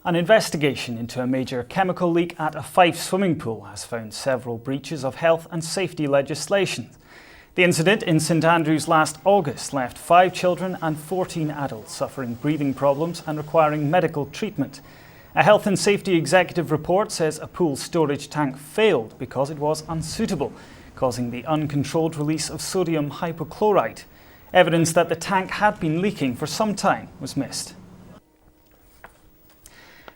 An investigation into a major chemical leak at a Fife swimming pool has found several breaches of health and safety legislation. The incident in St Andrews last August left 5 children and 14 adults suffering breathing problems and requiring medical treatment. A health and safety executive report says a pool storage tank failed because it was unsuitable, causing the uncontrolled release of sodium hypochlorite. Evidence that the tank had been leaking for some time was missed.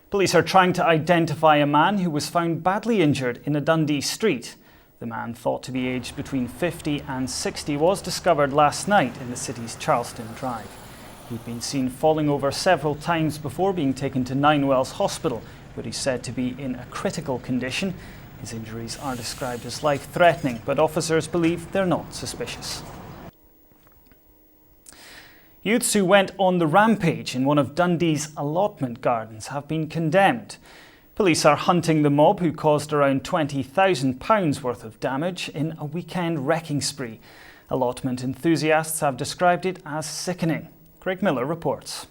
Police are trying to identify a man who was found badly injured in a Dundee street. The man, thought to be aged between 50 and 60, was discovered last night in the city's Charleston Drive. He'd been seen falling over several times before being taken to Ninewells Hospital, where he's said to be in a critical condition. His injuries are described as life-threatening, but officers believe they're not suspicious. Youths who went on the rampage in one of Dundee's Allotment gardens have been condemned. Police are hunting the mob who caused around £20,000 worth of damage in a weekend wrecking spree. Allotment enthusiasts have described it as sickening. Craig Miller reports.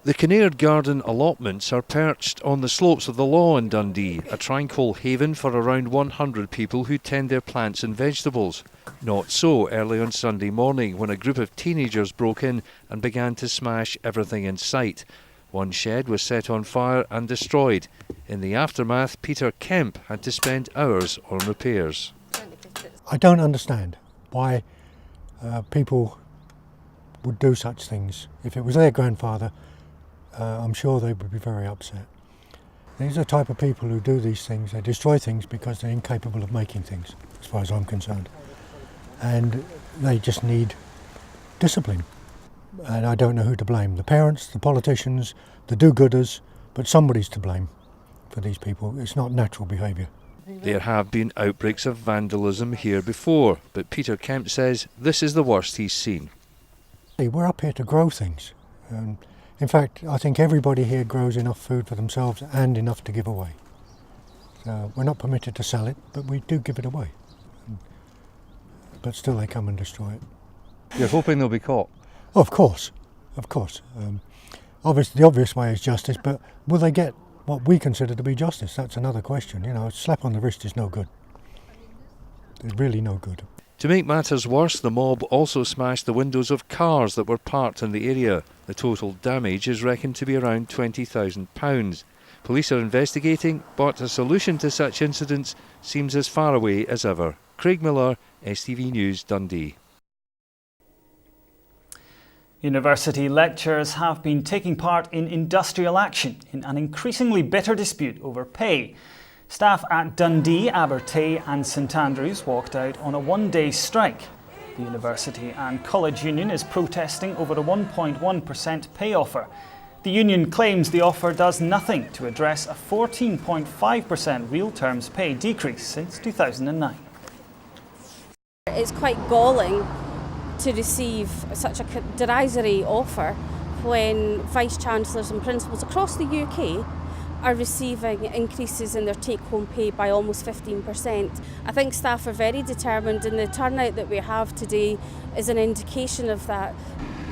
The Kinnaird Garden allotments are perched on the slopes of the Law in Dundee, a tranquil haven for around 100 people who tend their plants and vegetables. Not so early on Sunday morning when a group of teenagers broke in and began to smash everything in sight. One shed was set on fire and destroyed. In the aftermath, Peter Kemp had to spend hours on repairs. I don't understand why people would do such things. If it was their grandfather, I'm sure they would be very upset. These are the type of people who do these things. They destroy things because they're incapable of making things, as far as I'm concerned. And they just need discipline. And I don't know who to blame. The parents, the politicians, the do-gooders, but somebody's to blame for these people. It's not natural behaviour. There have been outbreaks of vandalism here before, but Peter Kemp says this is the worst he's seen. We're up here to grow things. In fact, I think everybody here grows enough food for themselves and enough to give away. So we're not permitted to sell it, but we do give it away. But still they come and destroy it. You're hoping they'll be caught? Oh, of course. Obviously, the obvious way is justice, but will they get what we consider to be justice? That's another question. You know, a slap on the wrist is no good. It's really no good. To make matters worse, the mob also smashed the windows of cars that were parked in the area. The total damage is reckoned to be around £20,000. Police are investigating, but a solution to such incidents seems as far away as ever. Craig Miller, STV News, Dundee. University lecturers have been taking part in industrial action in an increasingly bitter dispute over pay. Staff at Dundee, Abertay and St Andrews walked out on a one-day strike. The University and College Union is protesting over a 1.1% pay offer. The union claims the offer does nothing to address a 14.5% real terms pay decrease since 2009. It's quite galling to receive such a derisory offer when Vice-Chancellors and Principals across the UK are receiving increases in their take-home pay by almost 15%. I think staff are very determined, and the turnout that we have today is an indication of that.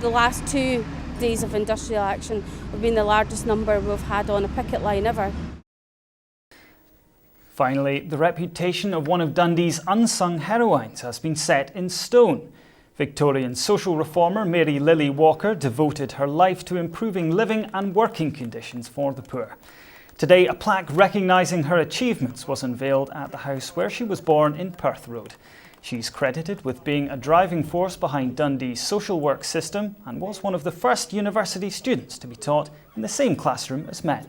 The last 2 days of industrial action have been the largest number we've had on a picket line ever. Finally, the reputation of one of Dundee's unsung heroines has been set in stone. Victorian social reformer Mary Lily Walker devoted her life to improving living and working conditions for the poor. Today, a plaque recognising her achievements was unveiled at the house where she was born in Perth Road. She's credited with being a driving force behind Dundee's social work system and was one of the first university students to be taught in the same classroom as men.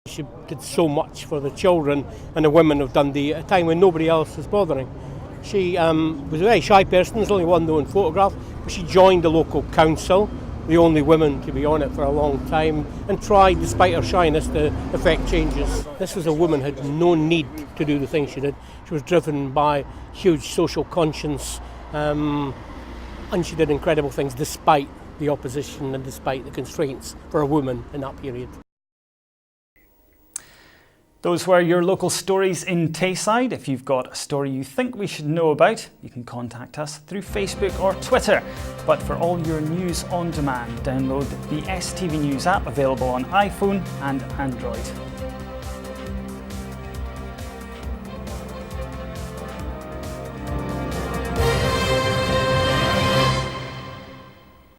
She did so much for the children and the women of Dundee at a time when nobody else was bothering. She was a very shy person, there's only one known photograph, but she joined the local council, the only woman to be on it for a long time, and tried, despite her shyness, to effect changes. This was a woman who had no need to do the things she did. She was driven by huge social conscience, and she did incredible things despite the opposition and despite the constraints for a woman in that period. Those were your local stories in Tayside. If you've got a story you think we should know about, you can contact us through Facebook or Twitter. But for all your news on demand, download the STV News app available on iPhone and Android.